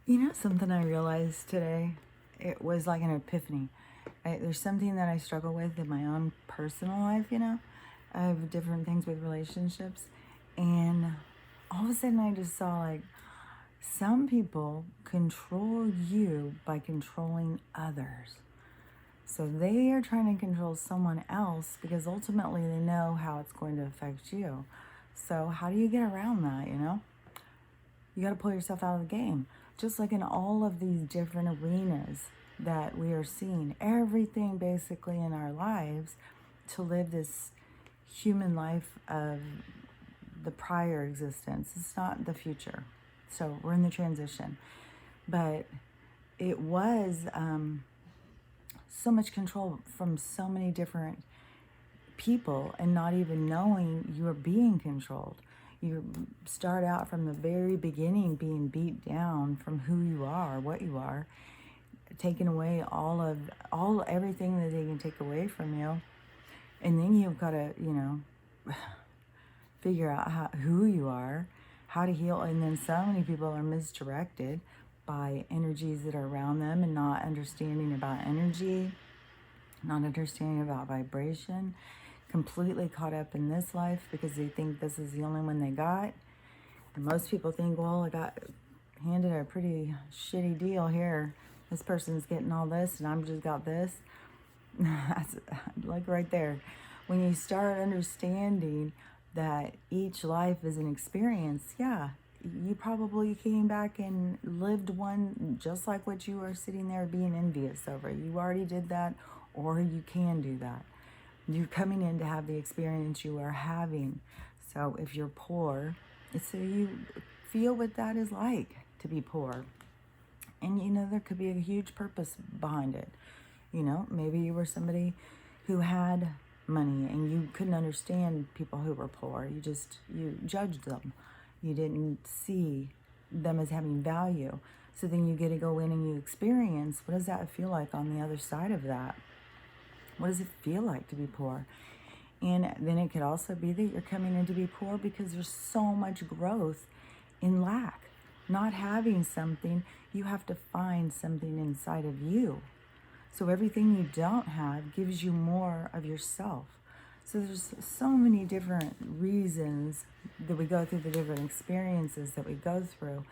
You know, something I realized today, it was like an epiphany. There's something that I struggle with in my own personal life, I have different things with relationships. And all of a sudden, I just saw like some people control you by controlling others. So they are trying to control someone else because ultimately they know how it's going to affect you. So, how do you get around that? You got to pull yourself out of the game. Just like in all of these different arenas that we are seeing, everything basically in our lives to live this human life of the prior existence. It's not the future. So we're in the transition. But it was so much control from so many different people and not even knowing you're being controlled. You start out from the very beginning being beat down from who you are, what you are, taking away everything that they can take away from you. And then you've got to, figure out who you are, how to heal. And then so many people are misdirected by energies that are around them and not understanding about energy, not understanding about vibration, completely caught up in this life because they think this is the only one they got. And most people think, well, I got handed a pretty shitty deal here. This person's getting all this and I'm just got this. That's like right there. When you start understanding that each life is an experience, yeah, you probably came back and lived one just like what you are sitting there being envious over. You already did that, or you can do that. You're coming in to have the experience you are having. So if you're poor, it's so you feel what that is like to be poor. And there could be a huge purpose behind it. Maybe you were somebody who had money and you couldn't understand people who were poor. You judged them. You didn't see them as having value. So then you get to go in and you experience, what does that feel like on the other side of that? What does it feel like to be poor? And then it could also be that you're coming in to be poor because there's so much growth in lack. Not having something, you have to find something inside of you. So everything you don't have gives you more of yourself. So there's so many different reasons that we go through, the different experiences that we go through.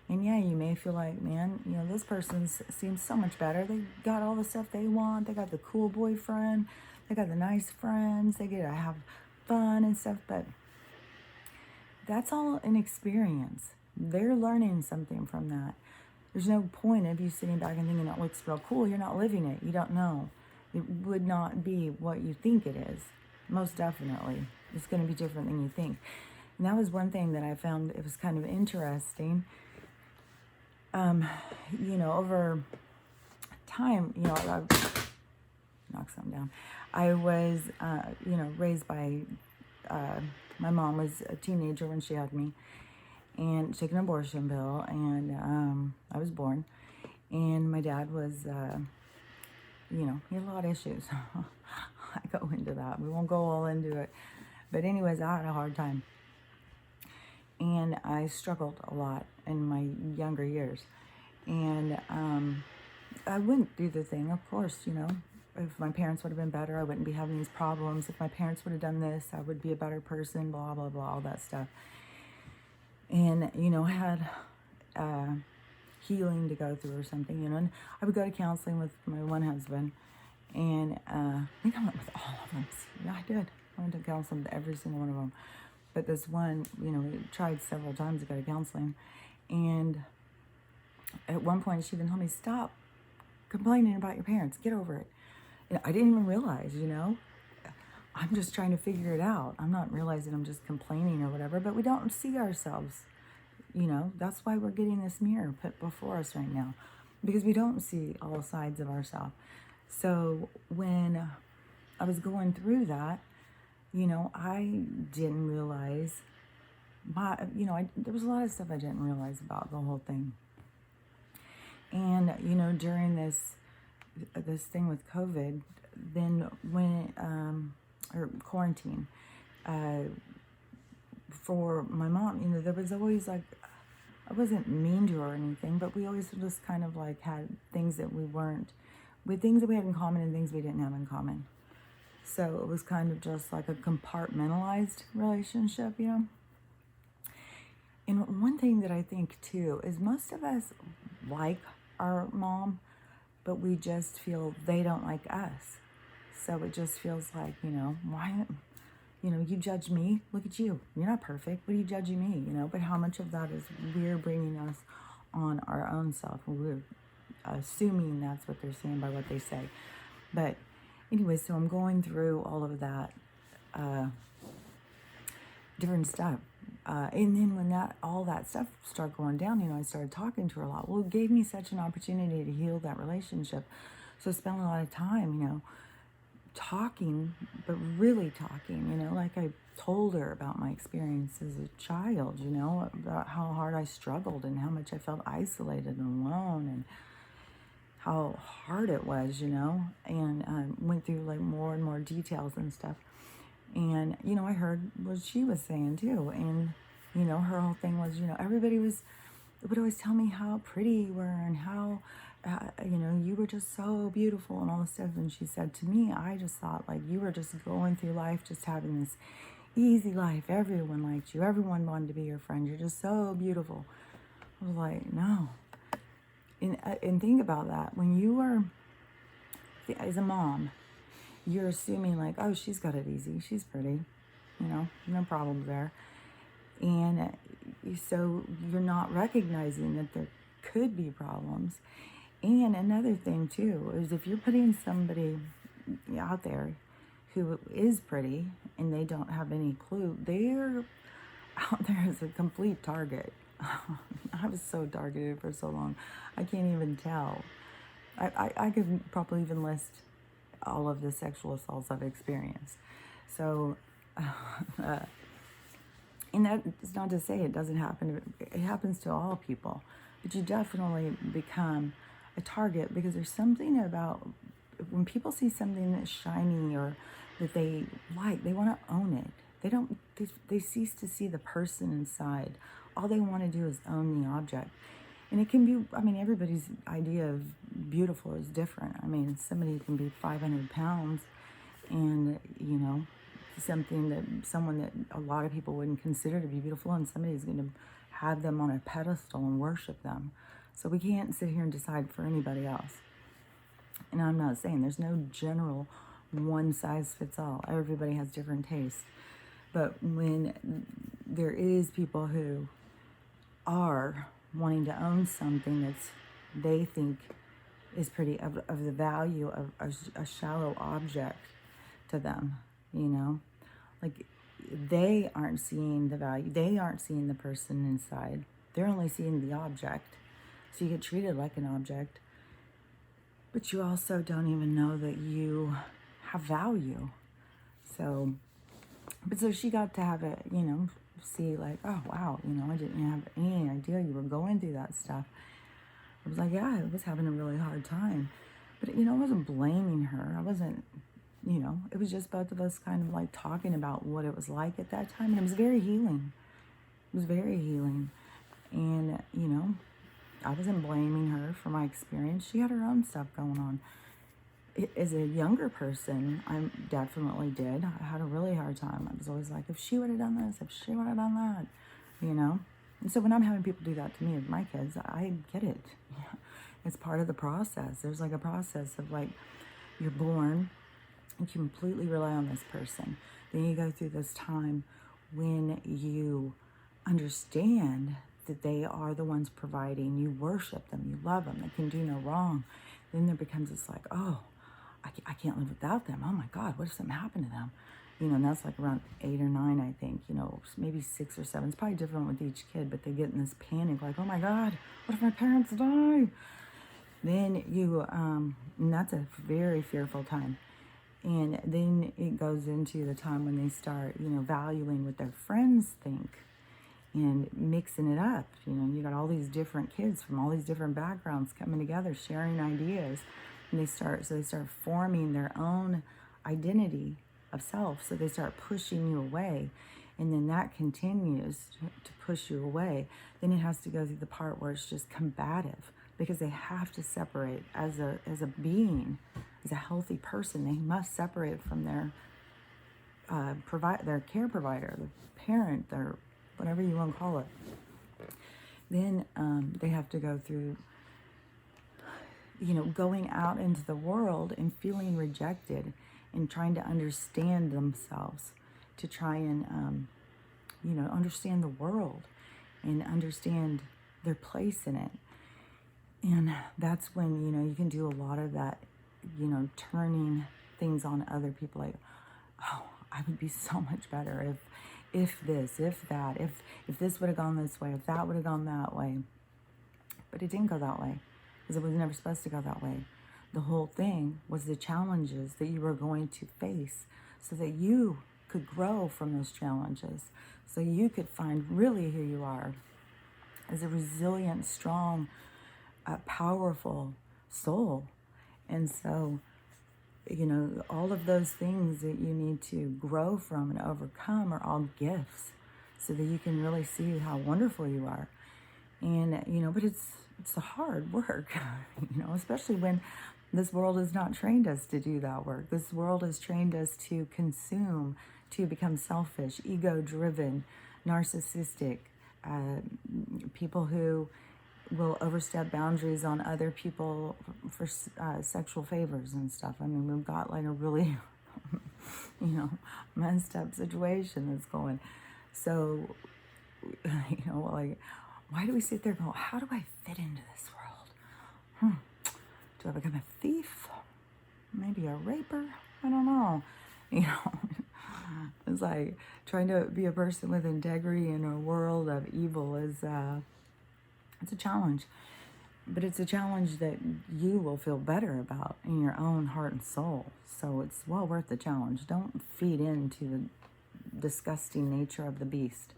And yeah, you may feel like, man, this person seems so much better. They got all the stuff they want. They got the cool boyfriend. They got the nice friends. They get to have fun and stuff. But that's all an experience. They're learning something from that. There's no point of you sitting back and thinking it looks real cool. You're not living it. You don't know. It would not be what you think it is. Most definitely. It's going to be different than you think. And that was one thing that I found it was kind of interesting. Over time, I knock something down. I was, raised by, my mom was a teenager when she had me and took an abortion pill, and I was born. And my dad was, he had a lot of issues. I go into that. We won't go all into it. But anyways, I had a hard time. And I struggled a lot in my younger years. And I went through the thing, of course, if my parents would have been better, I wouldn't be having these problems. If my parents would have done this, I would be a better person, blah, blah, blah, all that stuff. And, I had healing to go through or something, and I would go to counseling with my one husband. And I think I went with all of them. Yeah, I did. I went to counseling with every single one of them. But this one, we tried several times to go to counseling. And at one point, she even told me, stop complaining about your parents. Get over it. And I didn't even realize, I'm just trying to figure it out. I'm not realizing I'm just complaining or whatever. But we don't see ourselves. That's why we're getting this mirror put before us right now. Because we don't see all sides of ourselves. So when I was going through that, I didn't realize there was a lot of stuff I didn't realize about the whole thing. And, during this thing with COVID, then when, or quarantine, for my mom, there was always like I wasn't mean to her or anything, but we always just kind of like had things that we weren't, with things that we had in common and things we didn't have in common. So it was kind of just like a compartmentalized relationship, you know? And one thing that I think too is most of us like our mom, but we just feel they don't like us. So it just feels like, why, you judge me. Look at you. You're not perfect. What are you judging me? But how much of that is we're bringing us on our own self? We're assuming that's what they're saying by what they say. But anyway, so I'm going through all of that different stuff. And then when all that stuff started going down, I started talking to her a lot. Well, it gave me such an opportunity to heal that relationship. So I spent a lot of time, talking, but really talking, like I told her about my experience as a child, about how hard I struggled and how much I felt isolated and alone and how hard it was, and went through like more and more details and stuff. And, I heard what she was saying too. And, her whole thing was, everybody would always tell me how pretty you were and how, you were just so beautiful and all this stuff. And she said to me, I just thought like you were just going through life, just having this easy life. Everyone liked you. Everyone wanted to be your friend. You're just so beautiful. I was like, no. And think about that. When you are, as a mom, you're assuming like, oh, she's got it easy. She's pretty, no problems there. And so you're not recognizing that there could be problems. And another thing too, is if you're putting somebody out there who is pretty and they don't have any clue, they're out there as a complete target. I was so targeted for so long. I can't even tell. I could probably even list all of the sexual assaults I've experienced. So, and that is not to say it doesn't happen. It happens to all people. But you definitely become a target because there's something about when people see something that's shiny or that they like, they want to own it. They cease to see the person inside. All they want to do is own the object. And it can be, everybody's idea of beautiful is different. Somebody can be 500 pounds and, someone that a lot of people wouldn't consider to be beautiful, and somebody's going to have them on a pedestal and worship them. So we can't sit here and decide for anybody else. And I'm not saying there's no general one size fits all. Everybody has different tastes. But when there is people who are wanting to own something that's they think is pretty of the value of a shallow object to them, like they aren't seeing the value, they aren't seeing the person inside, they're only seeing the object. So you get treated like an object, but you also don't even know that you have value. So she got to have it, see like, oh wow, I didn't have any idea you were going through that stuff. I was like, yeah, I was having a really hard time. But, I wasn't blaming her. I wasn't, it was just both of us kind of like talking about what it was like at that time. And it was very healing. It was very healing. And, I wasn't blaming her for my experience. She had her own stuff going on. As a younger person, I definitely did. I had a really hard time. I was always like, if she would have done this, if she would have done that, And so when I'm having people do that to me with my kids, I get it. It's part of the process. There's like a process of like, you're born, you completely rely on this person. Then you go through this time when you understand that they are the ones providing. You worship them, you love them, they can do no wrong. Then there becomes this like, oh, I can't live without them. Oh my God, what if something happened to them? And that's like around 8 or 9, I think, maybe 6 or 7. It's probably different with each kid, but they get in this panic, like, oh my God, what if my parents die? Then and that's a very fearful time. And then it goes into the time when they start, valuing what their friends think and mixing it up. You got all these different kids from all these different backgrounds coming together, sharing ideas. And they start forming their own identity of self. So they start pushing you away. and then that continues to push you away, then it has to go through the part where it's just combative, because they have to separate as a being, as a healthy person. They must separate from their their care provider, the parent, their whatever you want to call it. Then they have to go through, going out into the world and feeling rejected and trying to understand themselves, to try and, understand the world and understand their place in it. And that's when, you can do a lot of that, turning things on other people, like, oh, I would be so much better if this, if that, if this would have gone this way, if that would have gone that way. But it didn't go that way, because it was never supposed to go that way. The whole thing was the challenges that you were going to face, so that you could grow from those challenges, so you could find really who you are as a resilient, strong, powerful soul. And so, all of those things that you need to grow from and overcome are all gifts, so that you can really see how wonderful you are. And, but it's a hard work, especially when this world has not trained us to do that work. This world has trained us to consume, to become selfish, ego-driven, narcissistic, people who will overstep boundaries on other people for sexual favors and stuff. I mean, we've got like a really, messed up situation that's going. So, like, why do we sit there and go, how do I fit into this world? Do I become a thief? Maybe a raper? I don't know. It's like trying to be a person with integrity in a world of evil is, it's a challenge. But it's a challenge that you will feel better about in your own heart and soul. So it's well worth the challenge. Don't feed into the disgusting nature of the beast.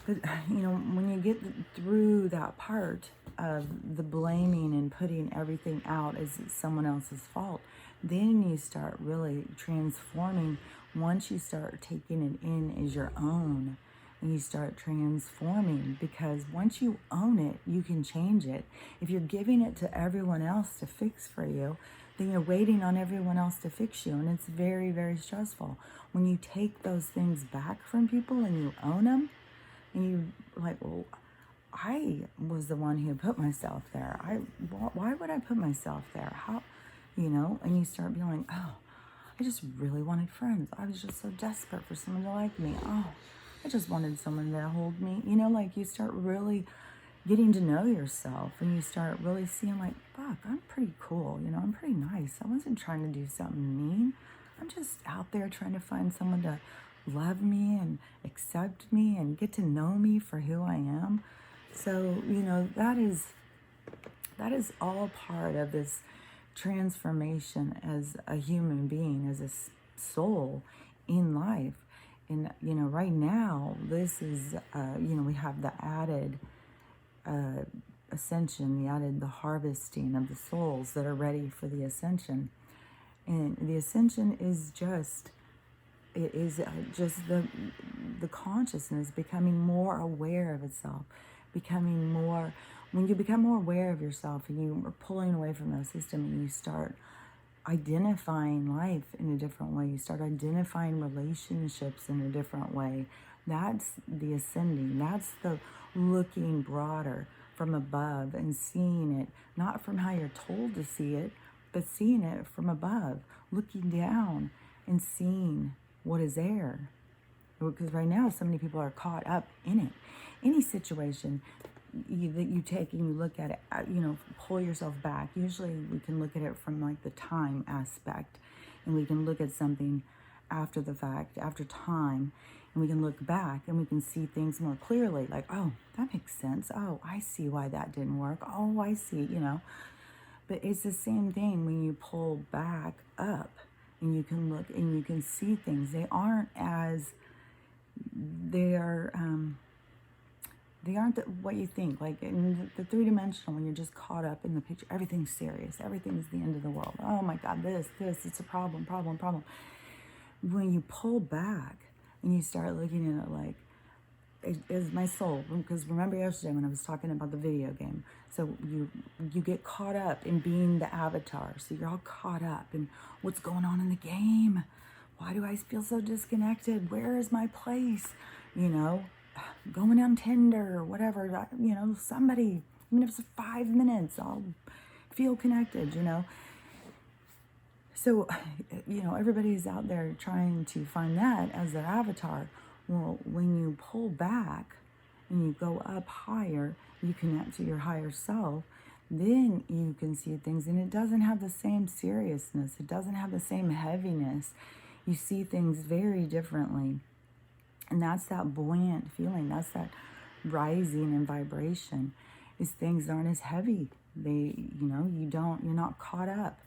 But, when you get through that part of the blaming and putting everything out as someone else's fault, then you start really transforming. Once you start taking it in as your own, and you start transforming, because once you own it, you can change it. If you're giving it to everyone else to fix for you, then you're waiting on everyone else to fix you, and it's very, very stressful. When you take those things back from people and you own them, and you're like, well, I was the one who put myself there. Why would I put myself there? How, and you start being like, oh, I just really wanted friends. I was just so desperate for someone to like me. Oh, I just wanted someone to hold me. Like you start really getting to know yourself, and you start really seeing like, fuck, I'm pretty cool. I'm pretty nice. I wasn't trying to do something mean. I'm just out there trying to find someone to love me and accept me and get to know me for who I am. So, that is all part of this transformation as a human being, as a soul in life. And, right now, this is, we have the added ascension, the harvesting of the souls that are ready for the ascension. And the ascension is just the consciousness becoming more aware of itself, when you become more aware of yourself and you are pulling away from the system, and you start identifying life in a different way, you start identifying relationships in a different way. That's the ascending. That's the looking broader from above and seeing it, not from how you're told to see it, but seeing it from above, looking down and seeing what is there. Because right now, so many people are caught up in it. Any situation that you take and you look at it, pull yourself back. Usually we can look at it from like the time aspect, and we can look at something after the fact, after time, and we can look back and we can see things more clearly, like, oh, that makes sense. Oh, I see why that didn't work. Oh, I see, But it's the same thing when you pull back up and you can look and you can see things. They aren't what you think. Like in the three-dimensional, when you're just caught up in the picture, everything's serious. Everything's the end of the world. Oh my God, this, it's a problem. When you pull back, and you start looking at it like, is my soul, because remember yesterday when I was talking about the video game, so you get caught up in being the avatar, so you're all caught up in what's going on in the game. Why do I feel so disconnected? Where is my place? You know, going on Tinder or whatever, you know, somebody, even if it's 5 minutes, I'll feel connected, you know. So, you know, everybody's out there trying to find that as their avatar. Well, when you pull back and you go up higher, you connect to your higher self, then you can see things, and it doesn't have the same seriousness. It doesn't have the same heaviness. You see things very differently. And that's that buoyant feeling. That's that rising in vibration. Is things aren't as heavy. They, you know, you're not caught up.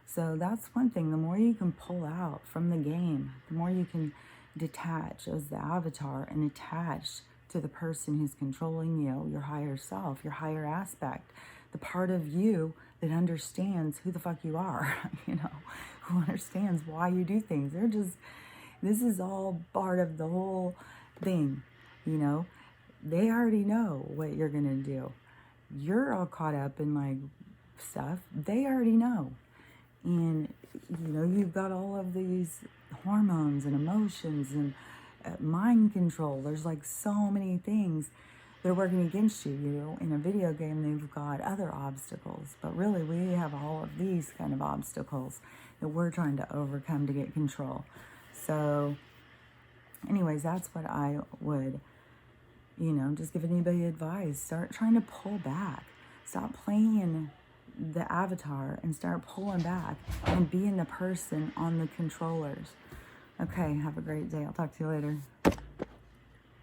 So that's one thing. The more you can pull out from the game, the more you can detach as the avatar and attach to the person who's controlling you, your higher self, your higher aspect, the part of you that understands who the fuck you are, you know, who understands why you do things. This is all part of the whole thing, you know. They already know what you're gonna do. You're all caught up in like stuff. They already know. And, you know, you've got all of these hormones and emotions and mind control. There's like so many things that are working against you. You know, in a video game, they've got other obstacles. But really, we have all of these kind of obstacles that we're trying to overcome to get control. So, anyways, that's what I would, you know, just give anybody advice. Start trying to pull back. Stop playing the avatar and start pulling back and being the person on the controllers. Okay, have a great day. I'll talk to you later.